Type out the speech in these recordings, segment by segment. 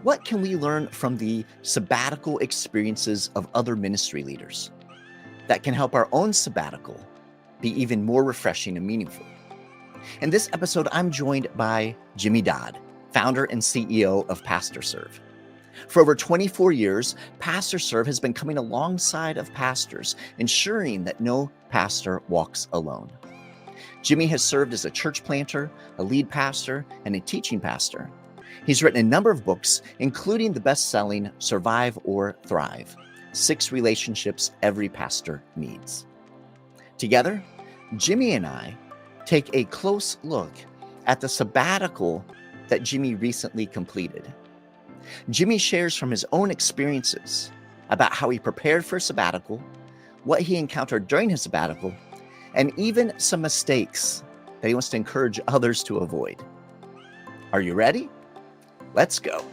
What can we learn from the sabbatical experiences of other ministry leaders that can help our own sabbatical be even more refreshing and meaningful? In this episode, I'm joined by Jimmy Dodd, founder and CEO of PastorServe. For over 24 years, PastorServe has been coming alongside of pastors, ensuring that no pastor walks alone. Jimmy has served as a church planter, a lead pastor, and a teaching pastor. He's written a number of books, including the best-selling Survive or Thrive: 6 Relationships Every Pastor Needs. Together, Jimmy and I take a close look at the sabbatical that Jimmy recently completed. Jimmy shares from his own experiences about how he prepared for sabbatical, what he encountered during his sabbatical, and even some mistakes that he wants to encourage others to avoid. Are you ready? Let's go.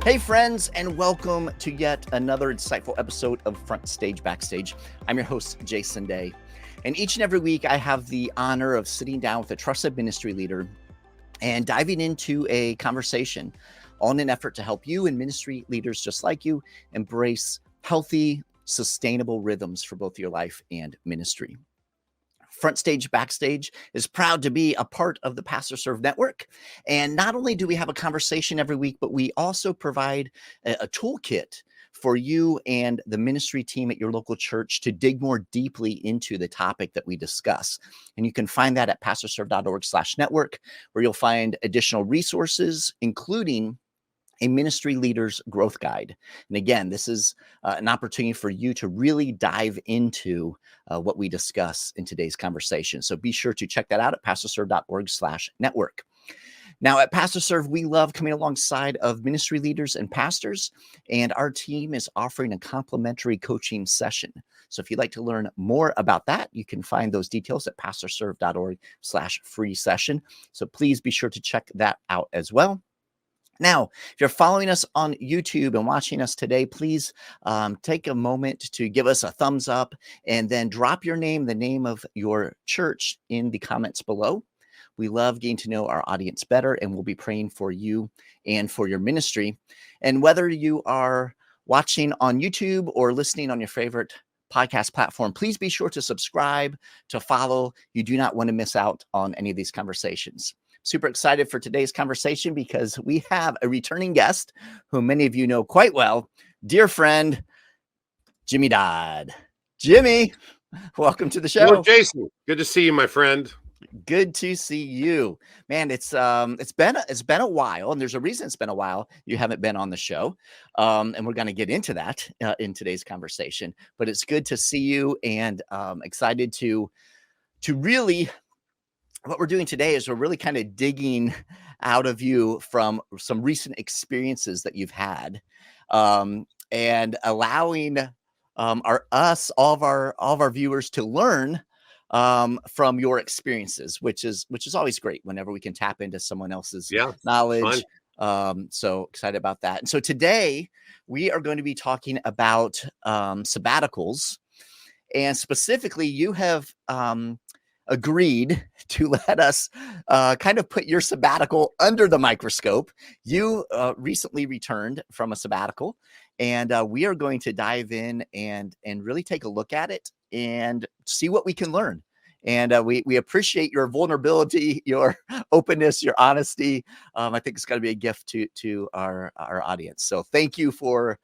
Hey friends, and welcome to yet another insightful episode of FrontStage BackStage. I'm your host, Jason Daye. And each and every week, I have the honor of sitting down with a trusted ministry leader and diving into a conversation on an effort to help you and ministry leaders just like you embrace healthy, sustainable rhythms for both your life and ministry. FrontStage BackStage is proud to be a part of the PastorServe network. And not only do we have a conversation every week, but we also provide a toolkit for you and the ministry team at your local church to dig more deeply into the topic that we discuss. And you can find that at pastorserve.org/network, where you'll find additional resources, including a ministry leader's growth guide. And again, this is an opportunity for you to really dive into what we discuss in today's conversation. So be sure to check that out at pastorserve.org/network. Now at PastorServe, we love coming alongside of ministry leaders and pastors, and our team is offering a complimentary coaching session. So if you'd like to learn more about that, you can find those details at pastorserve.org/free session. So please be sure to check that out as well. Now, if you're following us on YouTube and watching us today, please take a moment to give us a thumbs up and then drop your name, the name of your church, in the comments below. We love getting to know our audience better, and we'll be praying for you and for your ministry. And whether you are watching on YouTube or listening on your favorite podcast platform, please be sure to subscribe, to follow. You do not want to miss out on any of these conversations. Super excited for today's conversation because we have a returning guest who many of you know quite well, dear friend, Jimmy Dodd. Jimmy, welcome to the show. Hello, Jason. Good to see you, my friend. Good to see you, man. It's been a while, and there's a reason it's been a while. You haven't been on the show, and we're going to get into that in today's conversation. But it's good to see you, and excited to really. What we're doing today is we're really kind of digging out of you from some recent experiences that you've had, and allowing all of our viewers to learn from your experiences, which is always great whenever we can tap into someone else's knowledge. So excited about that. And so today we are going to be talking about sabbaticals, and specifically you have agreed to let us kind of put your sabbatical under the microscope. You recently returned from a sabbatical, and we are going to dive in and really take a look at it and see what we can learn. And we appreciate your vulnerability, your openness, your honesty. I think it's going to be a gift to our audience. So thank you for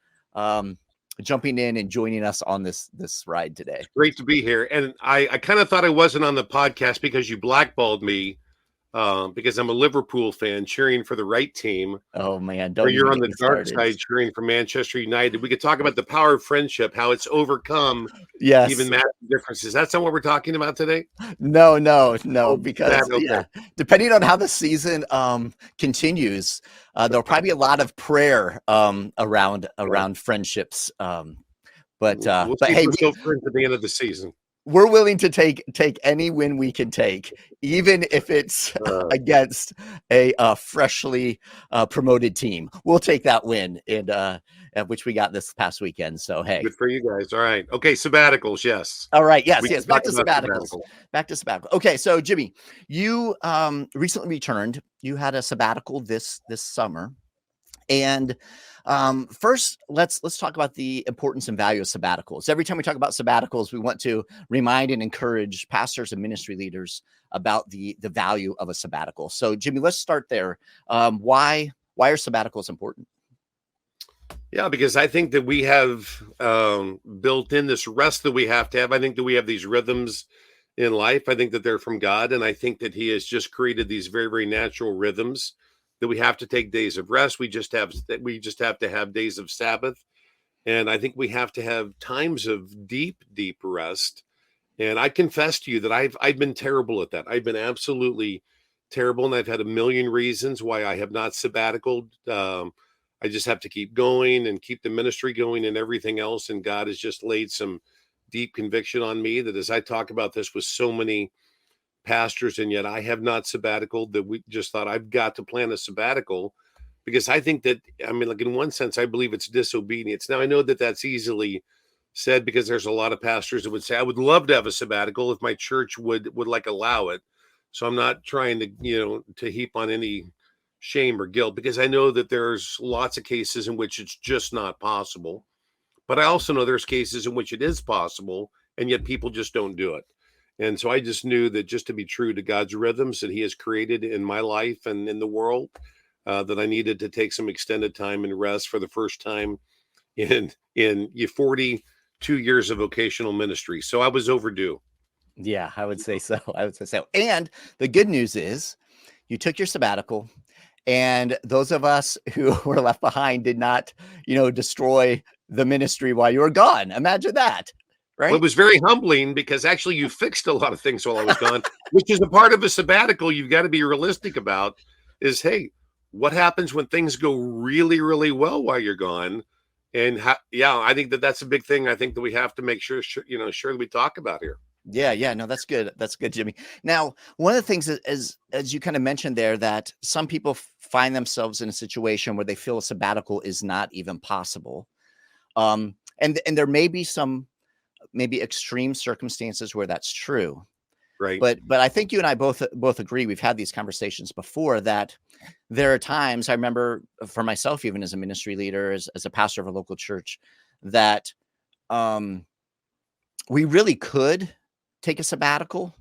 jumping in and joining us on this ride today. It's great to be here. And I kind of thought I wasn't on the podcast because you blackballed me because I'm a Liverpool fan cheering for the right team. Oh man, or you're on the dark side cheering for Manchester United. We could talk about the power of friendship, how it's overcome even massive differences. That's not what we're talking about today? No, because depending on how the season continues, there'll probably be a lot of prayer around friendships. But hey, we're still friends at the end of the season. we're willing to take any win we can take, even if it's against a freshly promoted team. We'll take that win, and which we got this past weekend. So hey, good for you guys. All right, okay, sabbaticals. Yes. All right. Yes. Back to sabbaticals. Back to sabbatical. Okay. So Jimmy, you recently returned. You had a sabbatical this summer, and first, let's talk about the importance and value of sabbaticals. Every time we talk about sabbaticals, we want to remind and encourage pastors and ministry leaders about the value of a sabbatical. So, Jimmy, let's start there. Why are sabbaticals important? Yeah, because I think that we have built in this rest that we have to have. I think that we have these rhythms in life. I think that they're from God, and I think that He has just created these very, very natural rhythms that we have to take days of rest. We just have to have days of Sabbath, and I think we have to have times of deep, deep rest. And I confess to you that I've been terrible at that. I've been absolutely terrible, and I've had a million reasons why I have not sabbaticaled. I just have to keep going and keep the ministry going and everything else. And God has just laid some deep conviction on me that as I talk about this with so many pastors, and yet I have not sabbaticaled, that we just thought I've got to plan a sabbatical, because I think that, I mean, like in one sense, I believe it's disobedience. Now I know that that's easily said, because there's a lot of pastors that would say, I would love to have a sabbatical if my church would like allow it. So I'm not trying to, to heap on any shame or guilt, because I know that there's lots of cases in which it's just not possible. But I also know there's cases in which it is possible, and yet people just don't do it. And so I just knew that just to be true to God's rhythms that He has created in my life and in the world, that I needed to take some extended time and rest for the first time in 42 years of vocational ministry. So I was overdue. Yeah, I would say so. And the good news is you took your sabbatical, and those of us who were left behind did not, destroy the ministry while you were gone. Imagine that. Right. Well, it was very humbling, because actually you fixed a lot of things while I was gone, which is a part of a sabbatical you've got to be realistic about, is, hey, what happens when things go really, really well while you're gone? And I think that that's a big thing. I think that we have to make sure that we talk about here. Yeah. No, that's good. That's good, Jimmy. Now, one of the things is, as you kind of mentioned there, that some people find themselves in a situation where they feel a sabbatical is not even possible. And there may be some maybe extreme circumstances where that's true. Right. But I think you and I both agree, we've had these conversations before, that there are times, I remember for myself, even as a ministry leader, as a pastor of a local church, that we really could take a sabbatical.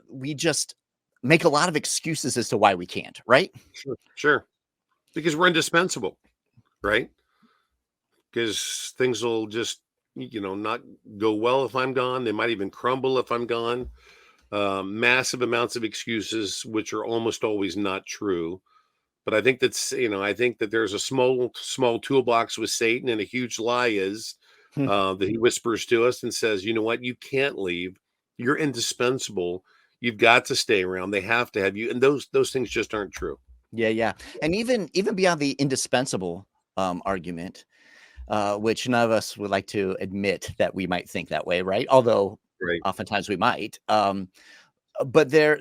We just make a lot of excuses as to why we can't, right? Sure. Because we're indispensable, right? Because things will just, not go well if I'm gone. They might even crumble if I'm gone. Massive amounts of excuses, which are almost always not true. But I think that there's a small toolbox with Satan, and a huge lie is that he whispers to us and says, you know what, you can't leave. You're indispensable. You've got to stay around. They have to have you. And those things just aren't true. Yeah. And even beyond the indispensable argument, which none of us would like to admit that we might think that way, right? Although oftentimes we might. But there,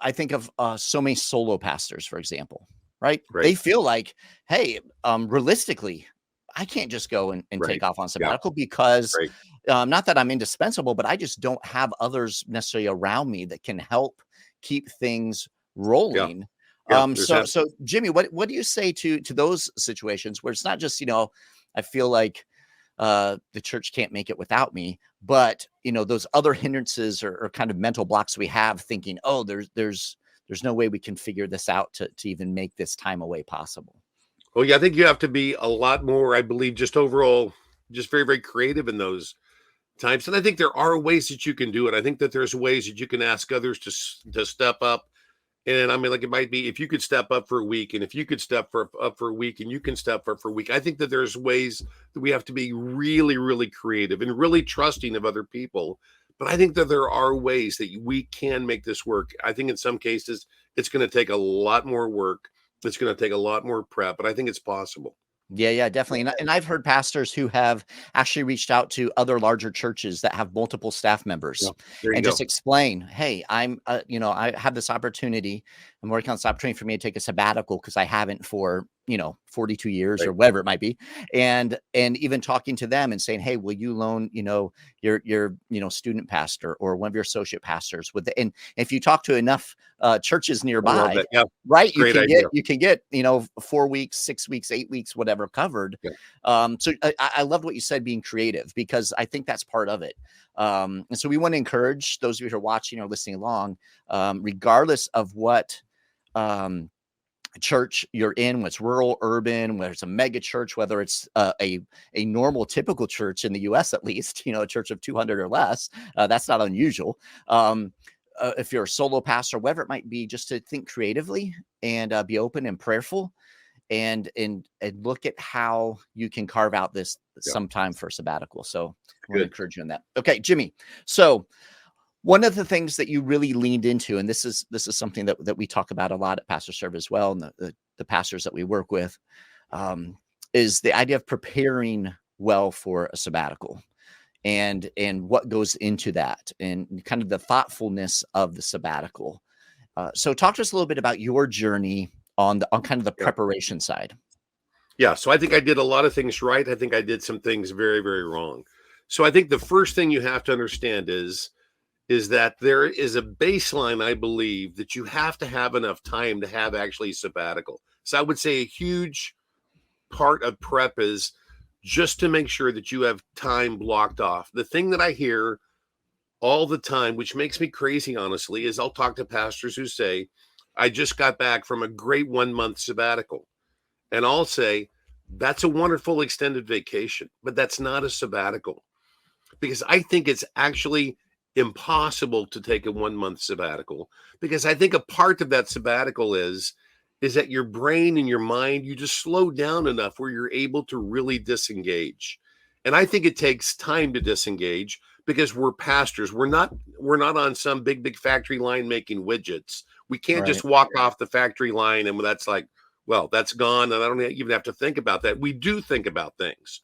I think of so many solo pastors, for example, right? They feel like, hey, realistically, I can't just go and take off on sabbatical because not that I'm indispensable, but I just don't have others necessarily around me that can help keep things rolling. So Jimmy, what do you say to those situations where it's not just, I feel like the church can't make it without me, but those other hindrances or kind of mental blocks we have, thinking, oh, there's no way we can figure this out to even make this time away possible. Well, yeah, I think you have to be a lot more, I believe, just overall, just very, very creative in those times. And I think there are ways that you can do it. I think that there's ways that you can ask others to step up. And I mean, like, it might be if you could step up for a week, and if you could step up for a week, and you can step up for a week. I think that there's ways that we have to be really, really creative and really trusting of other people. But I think that there are ways that we can make this work. I think in some cases, it's going to take a lot more work. It's going to take a lot more prep, but I think it's possible. Yeah, definitely. And I've heard pastors who have actually reached out to other larger churches that have multiple staff Yeah, members there you and go. just explain, hey, I have this opportunity. I'm working on this opportunity for me to take a sabbatical because I haven't for, 42 years Right. or whatever it might be. And even talking to them and saying, hey, will you loan, your student pastor or one of your associate pastors and if you talk to enough churches I love nearby, that. Yeah, right, you great can idea. get 4 weeks, 6 weeks, 8 weeks, whatever covered. Yeah, So I love what you said, being creative, because I think that's part of it. And so we want to encourage those of you who are watching or listening along, regardless of what church you're in, whether it's rural, urban, whether it's a mega church, whether it's a normal, typical church in the U.S. at least, a church of 200 or less. That's not unusual. If you're a solo pastor, whatever it might be, just to think creatively and be open and prayerful, and look at how you can carve out yeah, some time for sabbatical. So I want to good. encourage you in that. Okay, Jimmy. So one of the things that you really leaned into, and this is something that we talk about a lot at PastorServe as well, and the pastors that we work with, is the idea of preparing well for a sabbatical, and what goes into that, and kind of the thoughtfulness of the sabbatical. So talk to us a little bit about your journey on kind of the Yeah. preparation side. Yeah. So I think I did a lot of things right. I think I did some things very, very wrong. So I think the first thing you have to understand is that there is a baseline, I believe, that you have to have enough time to have actually sabbatical. So I would say a huge part of prep is just to make sure that you have time blocked off. The thing that I hear all the time, which makes me crazy, honestly, is I'll talk to pastors who say, I just got back from a great 1 month sabbatical. And I'll say, that's a wonderful extended vacation, but that's not a sabbatical, because I think it's actually impossible to take a 1 month sabbatical, because I think a part of that sabbatical is that your brain and your mind, you just slow down enough where you're able to really disengage. And I think it takes time to disengage, because we're pastors. We're not on some big factory line making widgets. We can't Right. just walk off the factory line and that's like, well, that's gone, and I don't even have to think about that. We do think about things.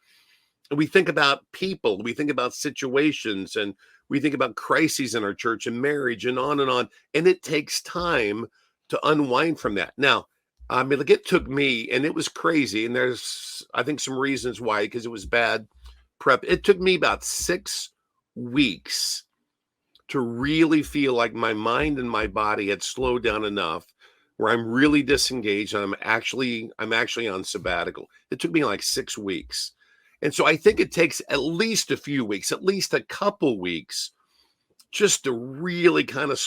And we think about people, we think about situations, and we think about crises in our church and marriage and on and on. And it takes time to unwind from that. Now, I mean, like, it took me, and it was crazy. And there's, I think, some reasons why, because it was bad prep. It took me about 6 weeks to really feel like my mind and my body had slowed down enough where I'm really disengaged and I'm actually on sabbatical. It took me like 6 weeks. And so I think it takes at least a few weeks, at least a couple weeks, just to really kind of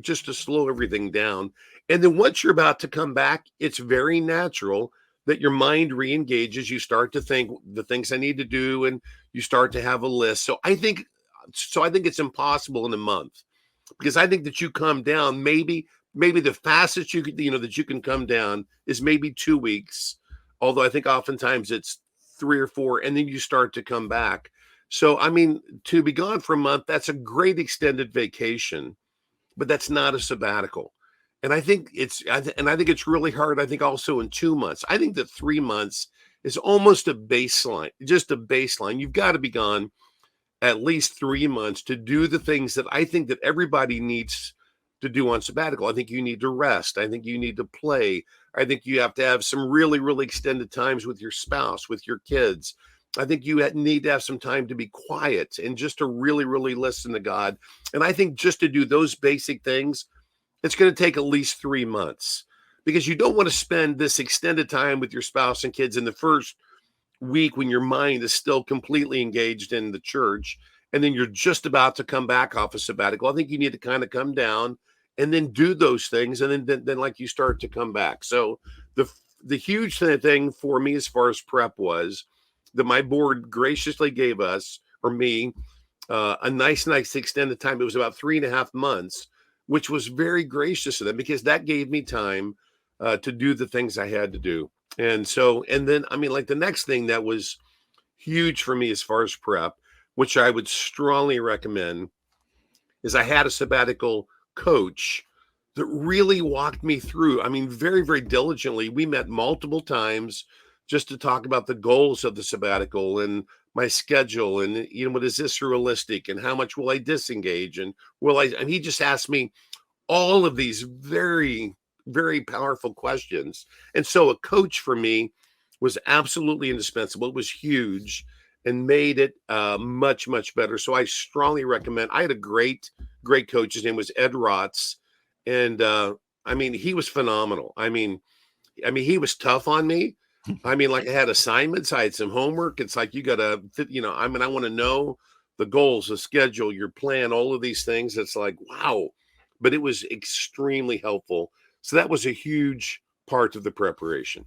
just to slow everything down. And then once you're about to come back, it's very natural that your mind re-engages. You start to think the things I need to do, and you start to have a list. So I think it's impossible in a month, because I think that you come down, maybe the fastest that you can come down is maybe 2 weeks. Although I think oftentimes it's 3 or 4, and then you start to come back. So, I mean, to be gone for a month, that's a great extended vacation, but that's not a sabbatical. And I think it's really hard. I think also in 2 months, I think that 3 months is almost a baseline, just a baseline. You've got to be gone at least 3 months to do the things that I think that everybody needs to do on sabbatical. I think you need to rest. I think you need to play. I think you have to have some really, really extended times with your spouse, with your kids. I think you need to have some time to be quiet and just to really, really listen to God. And I think just to do those basic things, it's going to take at least 3 months, because you don't want to spend this extended time with your spouse and kids in the first week when your mind is still completely engaged in the church, and then you're just about to come back off a sabbatical. I think you need to kind of come down and then do those things, and then like you start to come back. So the huge thing for me as far as prep was that my board graciously gave us, or me, a nice extended time. It was about 3.5 months, which was very gracious of them, because that gave me time to do the things I had to do. And then, I mean, like, the next thing that was huge for me as far as prep, which I would strongly recommend, is I had a sabbatical coach that really walked me through. I mean, very, very diligently. We met multiple times just to talk about the goals of the sabbatical and my schedule. And, what is this realistic? And how much will I disengage? And and he just asked me all of these very, very powerful questions. And so a coach for me was absolutely indispensable. It was huge and made it much, much better. So I strongly recommend. I had a great, great coach. His name was Ed Rotz. And he was phenomenal. He was tough on me. Like I had assignments, I had some homework. It's like, you got to, I want to know the goals, the schedule, your plan, all of these things. It's like, wow. But it was extremely helpful. So that was a huge part of the preparation.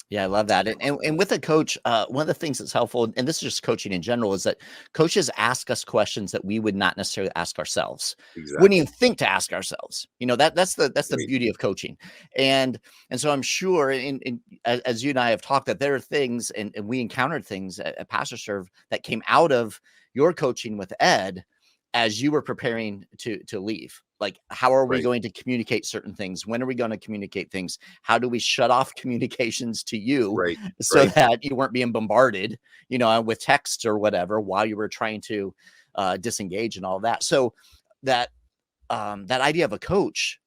Yeah, I love that. And with a coach, one of the things that's helpful, and this is just coaching in general, is that coaches ask us questions that we would not necessarily ask ourselves. Exactly. Wouldn't even think to ask ourselves. That's the beauty of coaching. And so I'm sure, as you and I have talked, that there are things, and we encountered things at PastorServe that came out of your coaching with Ed as you were preparing to leave. Like, how are we going to communicate certain things? When are we going to communicate things? How do we shut off communications to you so that you weren't being bombarded, with texts or whatever while you were trying to disengage and all that. So that idea of a coach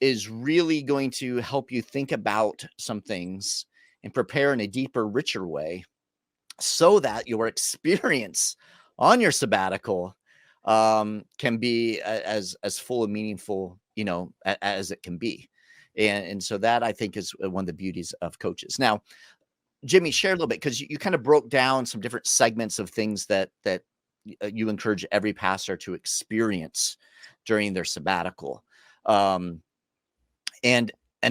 is really going to help you think about some things and prepare in a deeper, richer way so that your experience on your sabbatical can be as full and meaningful, as it can be. And so that, I think, is one of the beauties of coaches. Now, Jimmy, share a little bit, because you kind of broke down some different segments of things that you encourage every pastor to experience during their sabbatical. And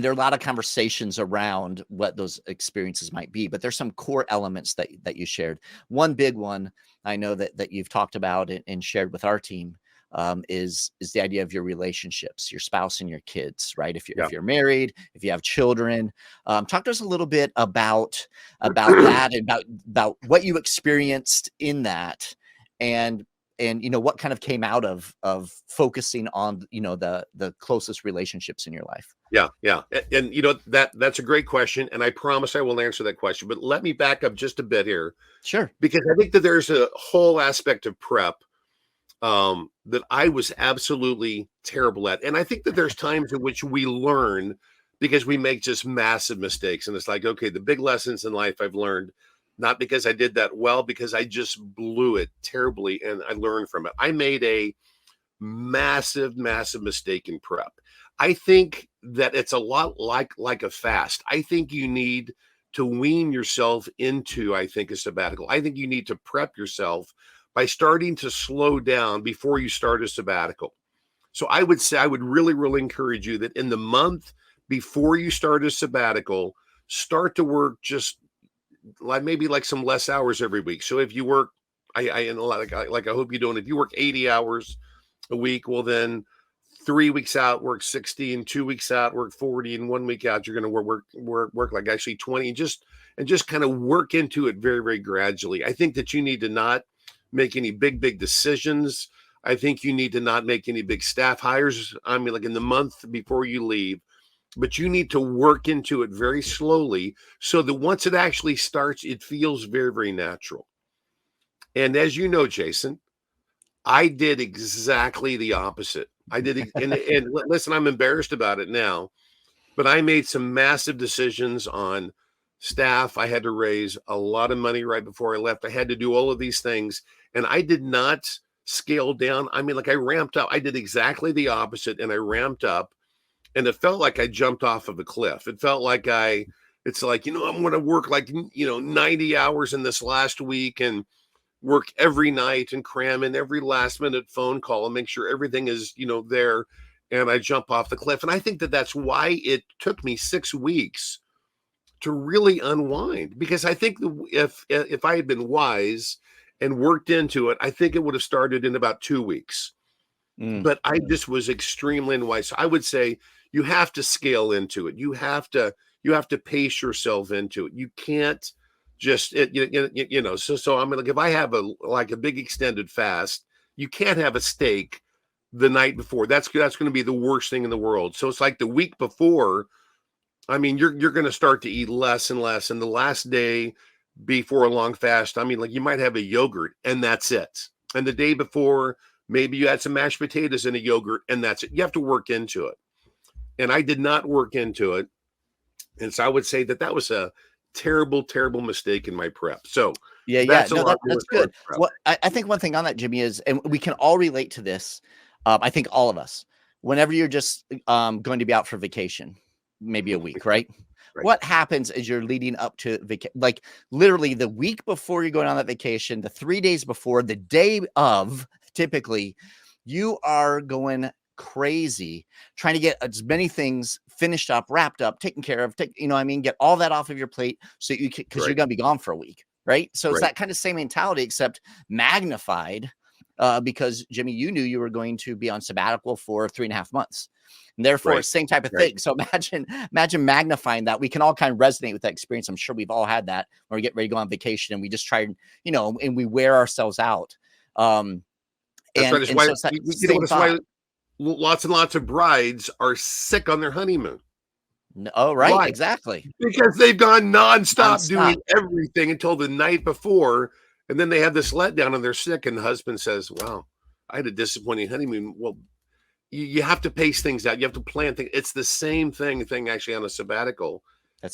there are a lot of conversations around what those experiences might be, but there's some core elements that you shared. One big one I know that you've talked about and shared with our team is the idea of your relationships, your spouse and your kids, right? If you're married, if you have children, talk to us a little bit about that, about what you experienced in that, and what kind of came out of focusing on the closest relationships in your life. Yeah. And that's a great question. And I promise I will answer that question. But let me back up just a bit here. Sure. Because I think that there's a whole aspect of prep that I was absolutely terrible at. And I think that there's times in which we learn because we make just massive mistakes. And it's like, okay, the big lessons in life I've learned, not because I did that well, because I just blew it terribly and I learned from it. I made a massive, massive mistake in prep. I think that it's a lot like a fast. I think you need to wean yourself into, a sabbatical. I think you need to prep yourself by starting to slow down before you start a sabbatical. So I would say, I would really, really encourage you that in the month before you start a sabbatical, start to work just maybe some less hours every week. So if you work, I hope you don't, if you work 80 hours a week, well then 3 weeks out, work 60, and 2 weeks out, work 40, and 1 week out, you're going to work like actually 20, and just kind of work into it very, very gradually. I think that you need to not make any big decisions. I think you need to not make any big staff hires. In the month before you leave, but you need to work into it very slowly so that once it actually starts, it feels very, very natural. And as you know, Jason, I did exactly the opposite. I did, and listen, I'm embarrassed about it now, but I made some massive decisions on staff. I had to raise a lot of money right before I left. I had to do all of these things, and I did not scale down. I ramped up. I did exactly the opposite, and I ramped up, and it felt like I jumped off of a cliff. It felt like it's like, I'm going to work 90 hours in this last week and work every night and cram in every last minute phone call and make sure everything is, there. And I jump off the cliff. And I think that that's why it took me 6 weeks to really unwind, because I think if I had been wise and worked into it, I think it would have started in about 2 weeks. But I just was extremely unwise. So I would say you have to scale into it. You have to pace yourself into it. You can't just, so I'm if I have a big extended fast, you can't have a steak the night before. That's going to be the worst thing in the world. So it's like the week before, I mean, you're going to start to eat less and less. And the last day before a long fast, I mean, like you might have a yogurt and that's it. And the day before, maybe you had some mashed potatoes and a yogurt and that's it. You have to work into it. And I did not work into it. And so I would say that that was a terrible, terrible mistake in my prep. So Yeah. that's a No, lot more that's good. prep. What I think one thing on that, Jimmy, is, and we can all relate to this. I think all of us, whenever you're just going to be out for vacation, maybe a week, right? Right. What happens is you're leading up to like literally the week before you're going on that vacation, the 3 days before, the day of, typically, you are going crazy trying to get as many things finished up, wrapped up, taken care of, get all that off of your plate so you can, because you're going to be gone for a week, right? So it's that kind of same mentality, except magnified, because Jimmy, you knew you were going to be on sabbatical for 3.5 months. And therefore, same type of thing. So imagine magnifying that. We can all kind of resonate with that experience. I'm sure we've all had that when we get ready to go on vacation and we just try, and we wear ourselves out. That's right. That's why lots and lots of brides are sick on their honeymoon. Oh, right. Why? Exactly. Because they've gone nonstop doing everything until the night before. And then they have this letdown and they're sick. And the husband says, wow, I had a disappointing honeymoon. Well, you have to pace things out. You have to plan things. It's the same thing actually on a sabbatical.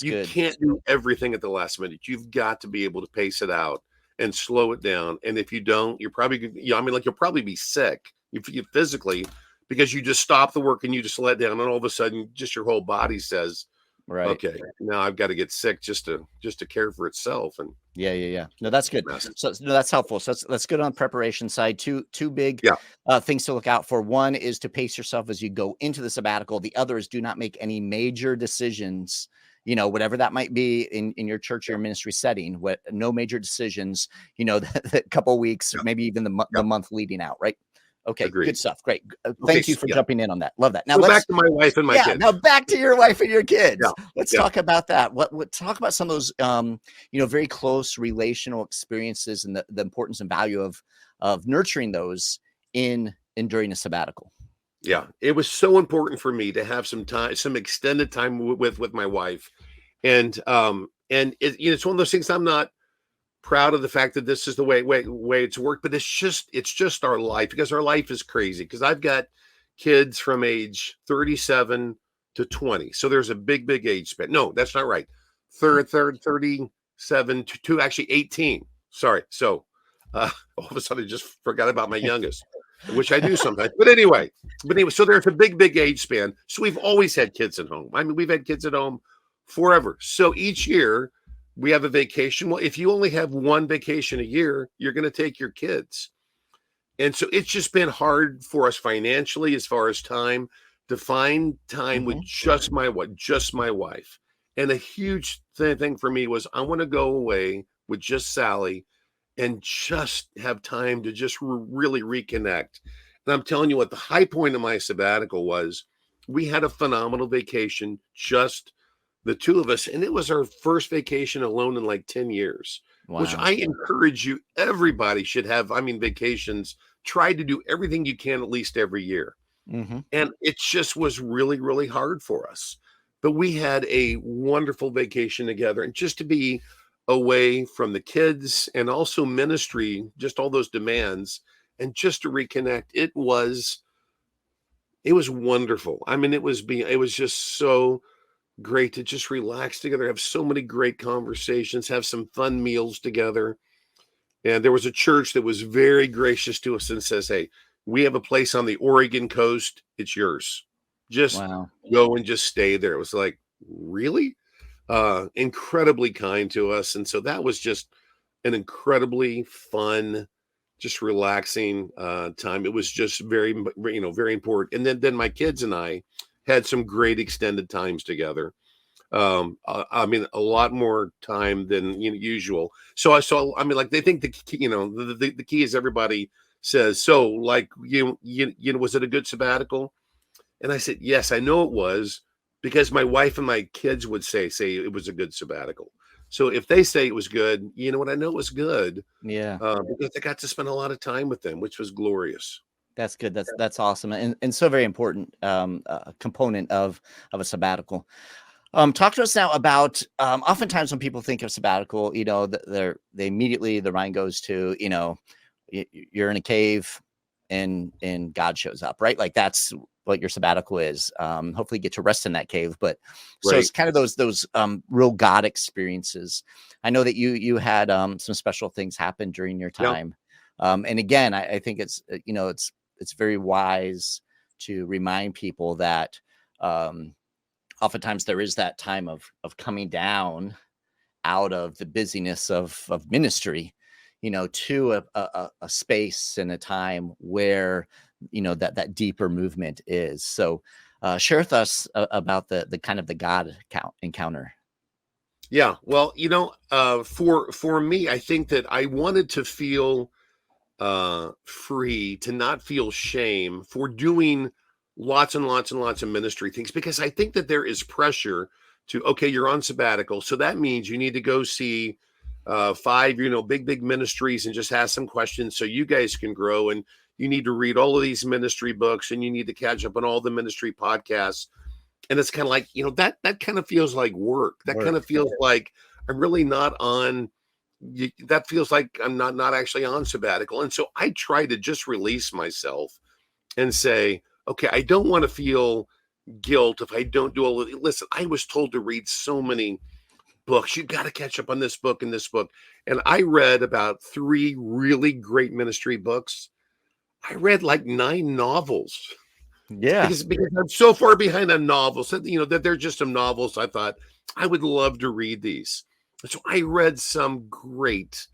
You can't do everything at the last minute. You've got to be able to pace it out and slow it down. And if you don't, you're probably, you'll probably be sick you physically, because you just stop the work and you just let down. And all of a sudden, just your whole body says, okay, now I've got to get sick just to care for itself. And yeah. No, that's good. So no, that's helpful. So that's good on the preparation side. Two big things to look out for. One is to pace yourself as you go into the sabbatical. The other is do not make any major decisions, whatever that might be in your church or your ministry setting. No major decisions, the couple of weeks, maybe even the month leading out, right? Okay, Agreed. Good stuff. Great. Thank you for jumping in on that. Love that. Now let's back to my wife and my kids. Now back to your wife and your kids. Let's talk about that. Talk about some of those, very close relational experiences and the importance and value of nurturing those during a sabbatical. Yeah, it was so important for me to have some time, some extended time with my wife, and it's one of those things. I'm not proud of the fact that this is the way it's worked, but it's just our life, because our life is crazy. Because I've got kids from age 37 to 20, so there's a big age span. No, that's not right. 37 to actually 18. Sorry. So all of a sudden I just forgot about my youngest, which I do sometimes. But anyway, so there's a big age span. So we've always had kids at home. I mean, we've had kids at home forever. So each year we have a vacation. Well, if you only have one vacation a year, you're going to take your kids. And so it's just been hard for us financially, as far as time, to find time with just my wife. And a huge thing for me was, I want to go away with just Sally and just have time to just really reconnect. And I'm telling you what, the high point of my sabbatical was, we had a phenomenal vacation, just the two of us, and it was our first vacation alone in like 10 years, which I encourage you. Everybody should have, vacations. Try to do everything you can at least every year. And it just was really, really hard for us. But we had a wonderful vacation together, and just to be away from the kids and also ministry, just all those demands, and just to reconnect, it was wonderful. It was just so great to just relax together, have so many great conversations, have some fun meals together. And there was a church that was very gracious to us and says, hey, we have a place on the Oregon coast. It's yours. Just go and just stay there. It was like, really? Incredibly kind to us. And so that was just an incredibly fun, just relaxing time. It was just very, very important. And then my kids and I had some great extended times together. A lot more time than usual. So they think the key, the key is, everybody says, so like, was it a good sabbatical? And I said, yes, I know it was, because my wife and my kids would say it was a good sabbatical. So if they say it was good, you know what, I know it was good. Yeah. Because I got to spend a lot of time with them, which was glorious. That's good. That's awesome. And so very important component of a sabbatical. Talk to us now about oftentimes when people think of sabbatical, they immediately the mind goes to, you're in a cave and God shows up, right? Like that's what your sabbatical is. Hopefully you get to rest in that cave. But so it's kind of those real God experiences. I know that you had some special things happen during your time. And again, I think it's very wise to remind people that oftentimes there is that time of coming down out of the busyness of ministry, to a space and a time where, that deeper movement is. So share with us about the kind of the God encounter. Yeah. Well, for me, I think that I wanted to feel free, to not feel shame for doing lots and lots and lots of ministry things, because I think that there is pressure to, okay, you're on sabbatical, so that means you need to go see 5 big ministries and just ask some questions so you guys can grow, and you need to read all of these ministry books, and you need to catch up on all the ministry podcasts. And it's kind of like, that kind of feels like work. That kind of feels like I'm really not on. That feels like I'm not actually on sabbatical. And so I try to just release myself and say, okay, I don't want to feel guilt if I don't do all of it. Listen, I was told to read so many books. You've got to catch up on this book and this book. And I read about 3 really great ministry books. I read like 9 novels. Yeah. Because I'm so far behind on novels that they're just some novels. I thought I would love to read these. So I read some great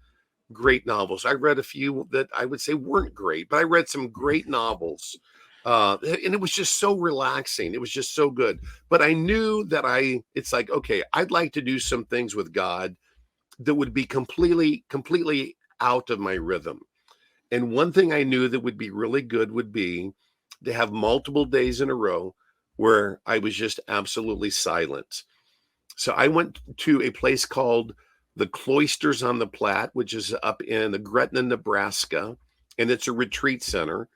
novels. I read a few that I would say weren't great, but I read some great novels. And it was just so relaxing. It was just so good. But I knew that it's like, okay, I'd like to do some things with God that would be completely out of my rhythm. And one thing I knew that would be really good would be to have multiple days in a row where I was just absolutely silent. So I went to a place called the Cloisters on the Platte, which is up in the Gretna, Nebraska, and it's a retreat center,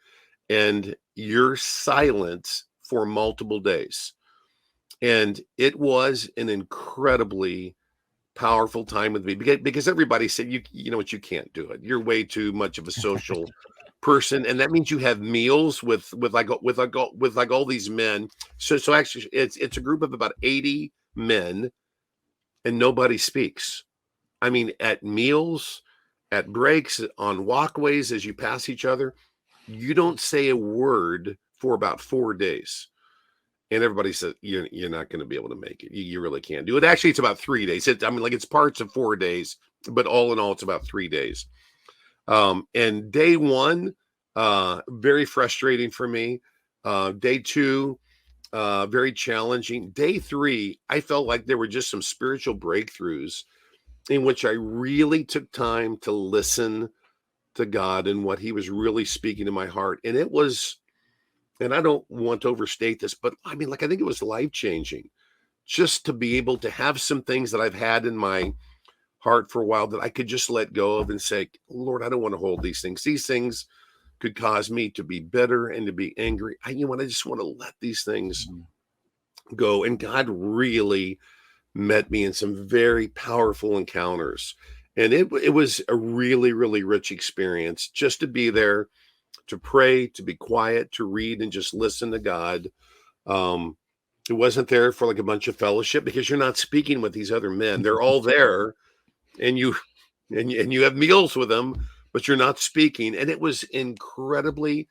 and you're silent for multiple days. And it was an incredibly powerful time with me, because everybody said, you know what, you can't do it. You're way too much of a social person, and that means you have meals with all these men. So actually, it's a group of about 80 men, and nobody speaks. I mean, at meals, at breaks, on walkways, as you pass each other, you don't say a word for about 4 days. And everybody says, you're not going to be able to make it. You really can't do it. Actually, it's about 3 days. It's parts of 4 days, but all in all, it's about 3 days. And day 1, very frustrating for me. Day 2, very challenging. Day 3, I felt like there were just some spiritual breakthroughs in which I really took time to listen to God and what he was really speaking to my heart. And it was, and I don't want to overstate this, but I think it was life-changing just to be able to have some things that I've had in my heart for a while that I could just let go of and say, Lord, I don't want to hold these things. These things could cause me to be bitter and to be angry. I just want to let these things go. And God really met me in some very powerful encounters. And it was a really, really rich experience just to be there, to pray, to be quiet, to read, and just listen to God. It wasn't there for like a bunch of fellowship, because you're not speaking with these other men. They're all there, and you have meals with them, but you're not speaking. And it was incredibly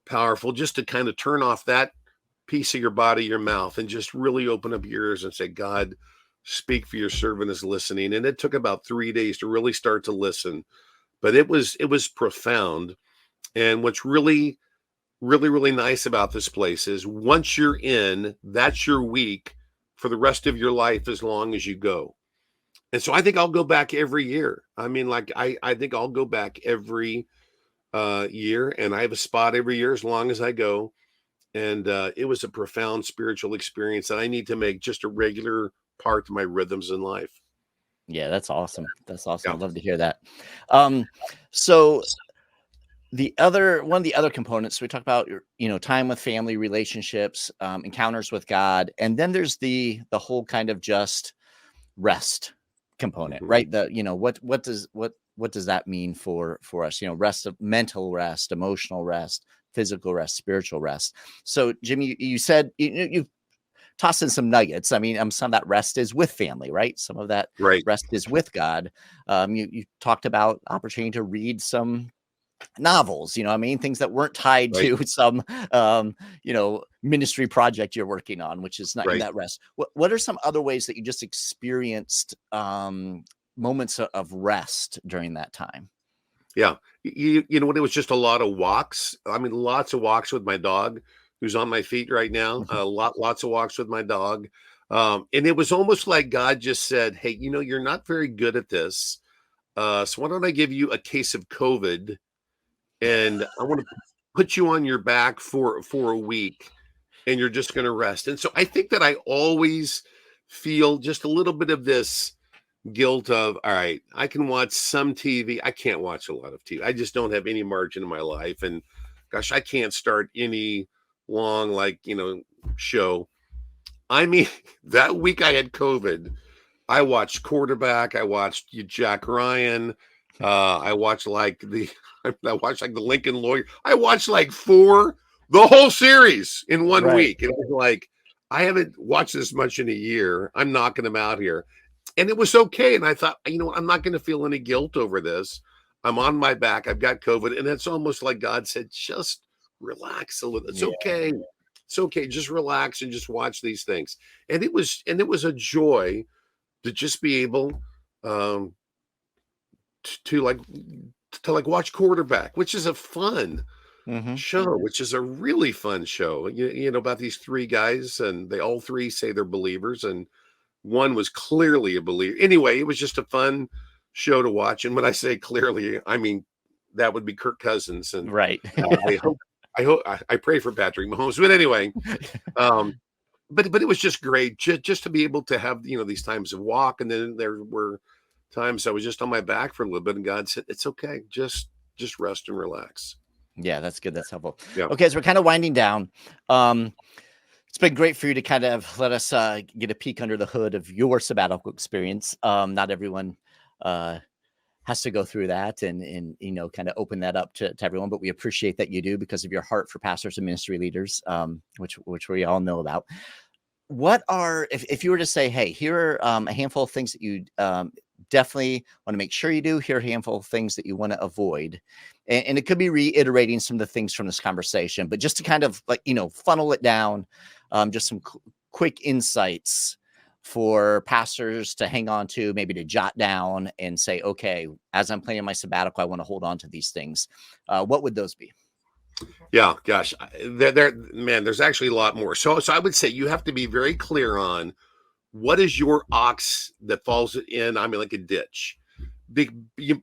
powerful just to kind of turn off that piece of your body, your mouth, and just really open up your ears and say, God, speak, for your servant is listening. And it took about 3 days to really start to listen, but it was profound. And what's really, really, really nice about this place is once you're in, that's your week for the rest of your life, as long as you go. And so I think I'll go back every year. I think I'll go back every year, and I have a spot every year as long as I go. And it was a profound spiritual experience that I need to make just a regular part of my rhythms in life. Yeah, that's awesome. That's awesome. Yeah. I'd love to hear that. So One of the other components we talk about, time with family, relationships, encounters with God, and then there's the whole kind of just rest component, right? What does that mean for us? Rest, of mental rest, emotional rest, physical rest, spiritual rest. So, Jimmy, you said you tossed in some nuggets. I mean, some of that rest is with family, right? Some of that Right. rest is with God. You talked about opportunity to read some novels, things that weren't tied Right. to some, ministry project you're working on, which is not in Right. that rest. What are some other ways that you just experienced moments of rest during that time? Yeah. You know what? It was just a lot of walks. I mean, lots of walks with my dog, who's on my feet right now. Lots of walks with my dog. And it was almost like God just said, "Hey, you're not very good at this. So why don't I give you a case of COVID, and I want to put you on your back for a week, and you're just going to rest." And so I think that I always feel just a little bit of this guilt of, all right, I can watch some TV. I can't watch a lot of TV. I just don't have any margin in my life. And gosh, I can't start any long, show. I mean, that week I had COVID. I watched Quarterback. I watched Jack Ryan. I watched I watched like the Lincoln Lawyer. I watched like the whole series in one Right. week. It was like, I haven't watched this much in a year. I'm knocking them out here. And it was okay. And I thought, I'm not going to feel any guilt over this. I'm on my back. I've got COVID. And it's almost like God said, just relax a little. It's okay. It's okay. Just relax and just watch these things. And it was a joy to just be able to watch Quarterback, which is a fun show, which is a really fun show. About these three guys, and they all three say they're believers, and one was clearly a believer. Anyway, it was just a fun show to watch. And when I say clearly, I mean that would be Kirk Cousins. And Right. I pray for Patrick Mahomes. But anyway, but it was just great just to be able to have these times of walk. And then there were times I was just on my back for a little bit, and God said, "It's okay, just rest and relax." Yeah, that's good. That's helpful. Yeah. Okay, so we're kind of winding down. It's been great for you to kind of let us get a peek under the hood of your sabbatical experience. Not everyone has to go through that and kind of open that up to everyone, but we appreciate that you do because of your heart for pastors and ministry leaders, which we all know about. What are, if you were to say, hey, here are a handful of things that you definitely want to make sure you do, here are a handful of things that you want to avoid. And it could be reiterating some of the things from this conversation, but just to kind of funnel it down, just some quick insights for pastors to hang on to, maybe to jot down and say, okay, as I'm planning my sabbatical, I want to hold on to these things. What would those be? Yeah, gosh, man, there's actually a lot more. So I would say you have to be very clear on what is your ox that falls in, like a ditch.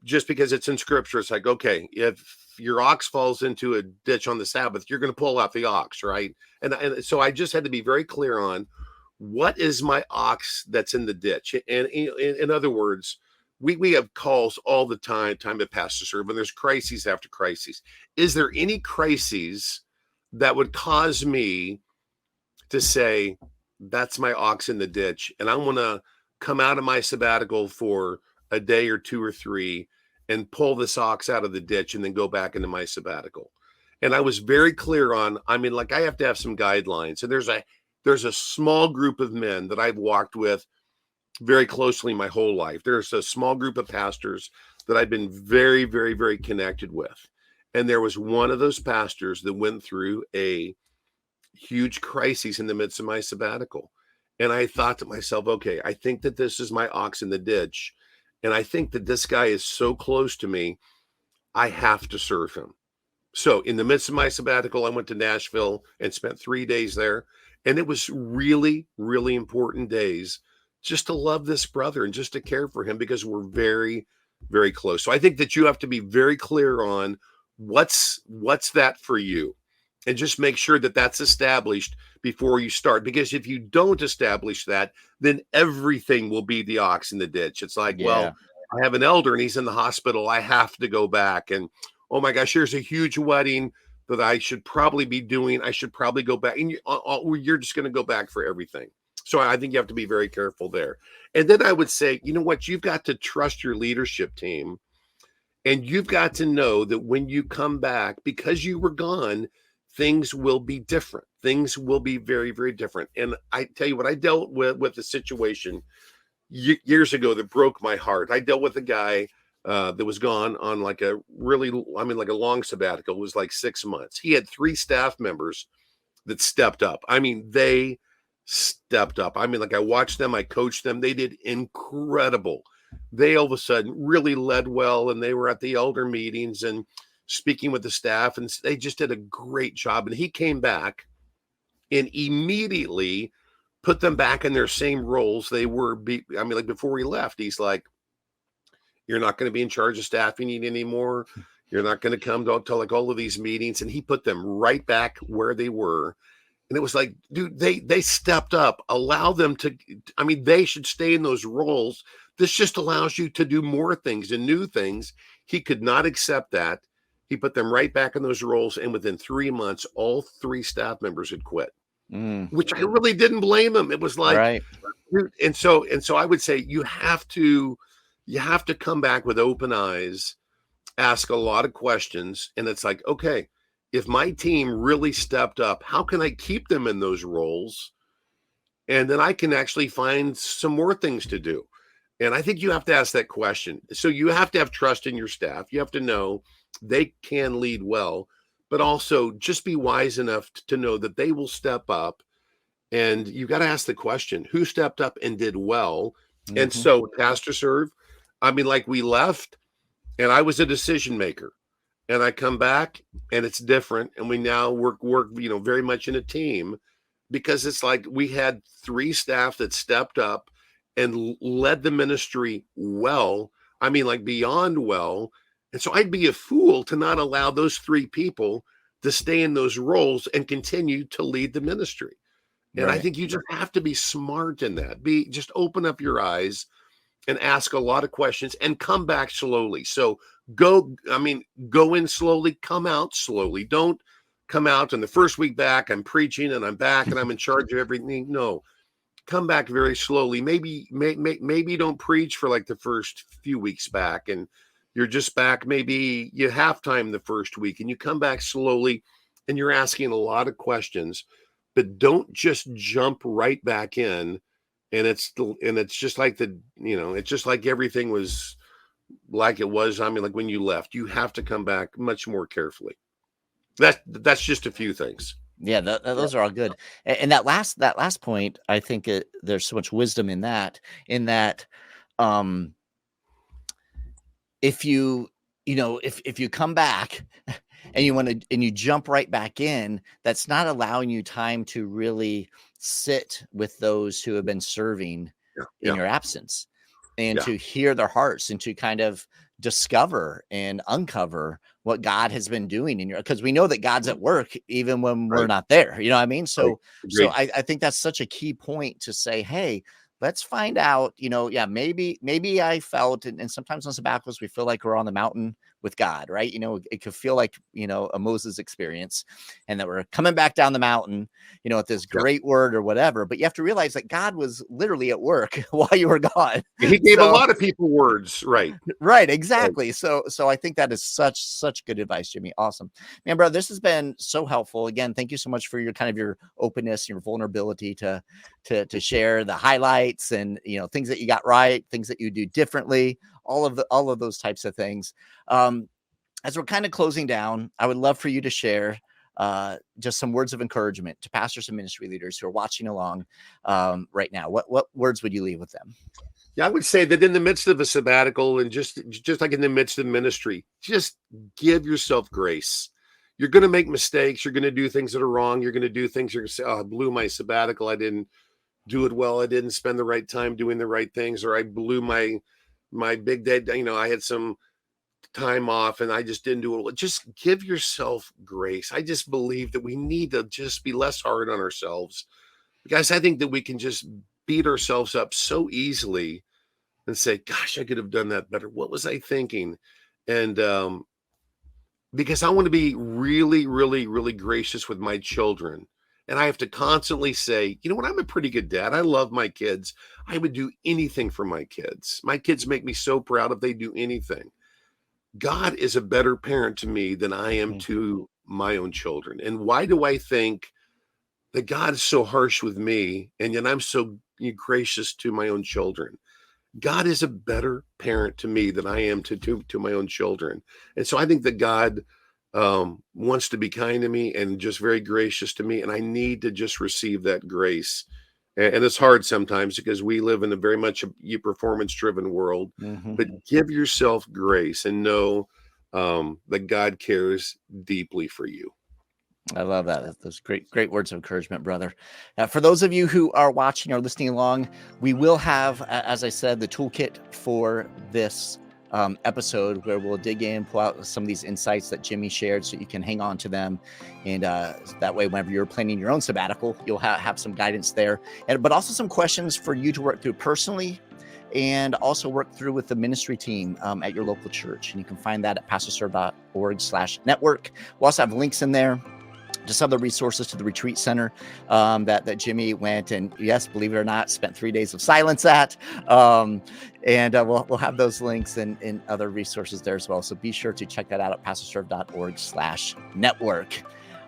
Just because it's in scripture, it's like, okay, if your ox falls into a ditch on the Sabbath, you're going to pull out the ox, right? And so I just had to be very clear on what is my ox that's in the ditch. And in other words, we have calls all the time at PastorServe, and there's crises after crises. Is there any crises that would cause me to say, that's my ox in the ditch, and I want to come out of my sabbatical for a day or two or three and pull this ox out of the ditch and then go back into my sabbatical? And I was very clear on, I have to have some guidelines. And there's a small group of men that I've walked with very closely my whole life. There's a small group of pastors that I've been very, very, very connected with. And there was one of those pastors that went through a huge crisis in the midst of my sabbatical. And I thought to myself, okay, I think that this is my ox in the ditch. And I think that this guy is so close to me, I have to serve him. So in the midst of my sabbatical, I went to Nashville and spent 3 days there. And it was really, really important days just to love this brother and just to care for him, because we're very, very close. So I think that you have to be very clear on what's that for you, and just make sure that that's established before you start. Because if you don't establish that, then everything will be the ox in the ditch. It's like, well, I have an elder and he's in the hospital, I have to go back. oh my gosh, here's a huge wedding that I should probably be doing. I should probably go back. And you're just going to go back for everything. So I think you have to be very careful there. And then I would say, you know what? You've got to trust your leadership team. And you've got to know that when you come back, because you were gone, things will be different. Things will be very, very different. And I tell you what, I dealt with a situation years ago that broke my heart. I dealt with a guy that was gone on like a like a long sabbatical. It was like 6 months. He had 3 staff members that stepped up. I mean, they stepped up. I mean, like I watched them, I coached them. They did incredible. They all of a sudden really led well, and they were at the elder meetings and speaking with the staff, and they just did a great job. And he came back and immediately put them back in their same roles they were. Like before we left, he's like, you're not going to be in charge of staffing anymore. You're not going to come to like all of these meetings. And he put them right back where they were. And it was like, dude, they stepped up. Allow them to, they should stay in those roles. This just allows you to do more things and new things. He could not accept that. He put them right back in those roles. And within 3 months, all 3 staff members had quit, which I really didn't blame him. It was like, right. And so I would say you have to come back with open eyes, ask a lot of questions. And it's like, okay, if my team really stepped up, how can I keep them in those roles? And then I can actually find some more things to do. And I think you have to ask that question. So you have to have trust in your staff. You have to know they can lead well, but also just be wise enough to know that they will step up. And you got to ask the question, who stepped up and did well? Mm-hmm. And so PastorServe, like we left and I was a decision maker. And I come back and it's different. And we now work, very much in a team, because it's like we had 3 staff that stepped up and led the ministry well. Like beyond well. And so I'd be a fool to not allow those 3 people to stay in those roles and continue to lead the ministry. And right. I think you just have to be smart in that. Just open up your eyes and ask a lot of questions and come back slowly. So go in slowly, come out slowly. Don't come out and the first week back, I'm preaching and I'm back and I'm in charge of everything. No, come back very slowly. Maybe don't preach for like the first few weeks back, and you're just back. Maybe you half time the first week and you come back slowly and you're asking a lot of questions, but don't just jump right back in. And it's just like it's just like everything was like it was. Like when you left, you have to come back much more carefully. That's just a few things. Yeah, those are all good. And that last point, I think there's so much wisdom in that, if you come back and you jump right back in, that's not allowing you time to really sit with those who have been serving in your absence, and to hear their hearts and to kind of discover and uncover what God has been doing because we know that God's at work even when we're not there. You know what I mean? So I think that's such a key point to say, hey, let's find out, maybe I felt, and sometimes on sabbaticals, we feel like we're on the mountain with God, right? It could feel like, a Moses experience, and that we're coming back down the mountain, with this great word or whatever. But you have to realize that God was literally at work while you were gone. He gave a lot of people words, right? Right, exactly. So I think that is such good advice, Jimmy. Awesome, man, bro. This has been so helpful. Again, thank you so much for your openness, your vulnerability to share the highlights and things that you got right, things that you do differently, all of those types of things. As we're kind of closing down, I would love for you to share just some words of encouragement to pastors and ministry leaders who are watching along right now. What words would you leave with them? Yeah, I would say that in the midst of a sabbatical and just like in the midst of ministry, just give yourself grace. You're going to make mistakes. You're going to do things that are wrong. You're going to do things you're going to say, oh, I blew my sabbatical. I didn't do it well. I didn't spend the right time doing the right things, or I blew my big day. I had some time off and I just didn't do it well. Just give yourself grace. I just believe that we need to just be less hard on ourselves, because I think that we can just beat ourselves up so easily and say, gosh, I could have done that better. What was I thinking? And because I want to be really, really, really gracious with my children. And I have to constantly say, you know what? I'm a pretty good dad. I love my kids. I would do anything for my kids. My kids make me so proud if they do anything. God is a better parent to me than I am Mm. to my own children. And why do I think that God is so harsh with me and yet I'm so gracious to my own children? God is a better parent to me than I am to my own children. And so I think that God wants to be kind to me and just very gracious to me. And I need to just receive that grace. And it's hard sometimes because we live in a very much a performance driven world, Mhm. but give yourself grace and know that God cares deeply for you. I love that. Those great words of encouragement, brother. For those of you who are watching or listening along, we will have, as I said, the toolkit for this episode where we'll dig in, pull out some of these insights that Jimmy shared so you can hang on to them. And that way, whenever you're planning your own sabbatical, you'll have some guidance there. But also some questions for you to work through personally and also work through with the ministry team at your local church. And you can find that at pastorserve.org/network. We'll also have links in there to some of the resources to the retreat center that Jimmy went and, yes, believe it or not, spent 3 days of silence at. And we'll have those links and other resources there as well. So be sure to check that out at pastorserve.org/network.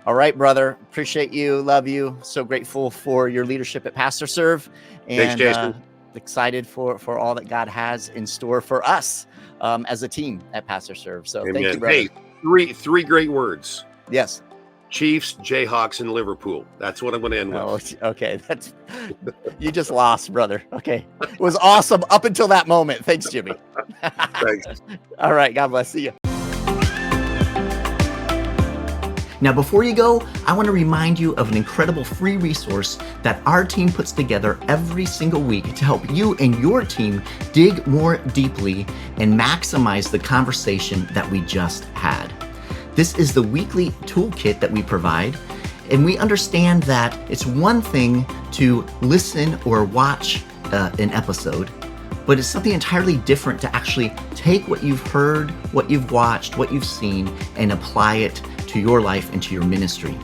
All right, brother. Appreciate you. Love you. So grateful for your leadership at PastorServe. Thanks, And Jason. excited for all that God has in store for us as a team at PastorServe. So Amen. Thank you, brother. Hey, three great words. Yes. Chiefs, Jayhawks, and Liverpool. That's what I'm going to end with. Oh, okay. You just lost, brother. Okay. It was awesome up until that moment. Thanks, Jimmy. Thanks. All right. God bless. See you. Now, before you go, I want to remind you of an incredible free resource that our team puts together every single week to help you and your team dig more deeply and maximize the conversation that we just had. This is the weekly toolkit that we provide, and we understand that it's one thing to listen or watch an episode, but it's something entirely different to actually take what you've heard, what you've watched, what you've seen, and apply it to your life and to your ministry.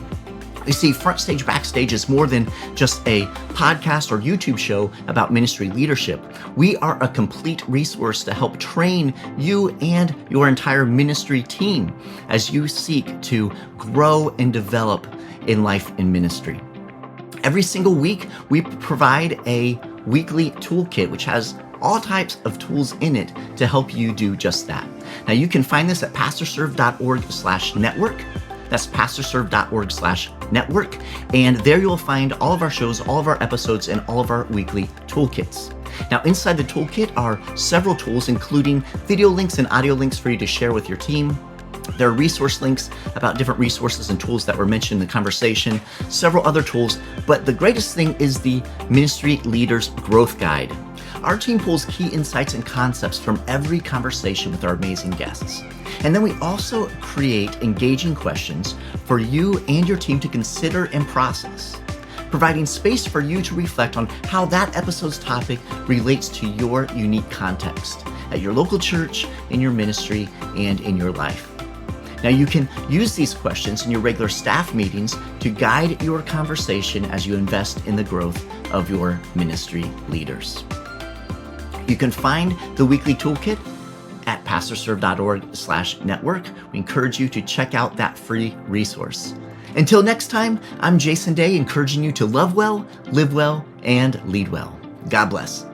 You see, FrontStage BackStage is more than just a podcast or YouTube show about ministry leadership. We are a complete resource to help train you and your entire ministry team as you seek to grow and develop in life and ministry. Every single week, we provide a weekly toolkit, which has all types of tools in it to help you do just that. Now, you can find this at pastorserve.org/network. That's pastorserve.org/network. And there you'll find all of our shows, all of our episodes, and all of our weekly toolkits. Now, inside the toolkit are several tools, including video links and audio links for you to share with your team. There are resource links about different resources and tools that were mentioned in the conversation, several other tools, but the greatest thing is the Ministry Leaders Growth Guide. Our team pulls key insights and concepts from every conversation with our amazing guests. And then we also create engaging questions for you and your team to consider and process, providing space for you to reflect on how that episode's topic relates to your unique context at your local church, in your ministry, and in your life. Now, you can use these questions in your regular staff meetings to guide your conversation as you invest in the growth of your ministry leaders. You can find the weekly toolkit at pastorserve.org/network. We encourage you to check out that free resource. Until next time, I'm Jason Daye, encouraging you to love well, live well, and lead well. God bless.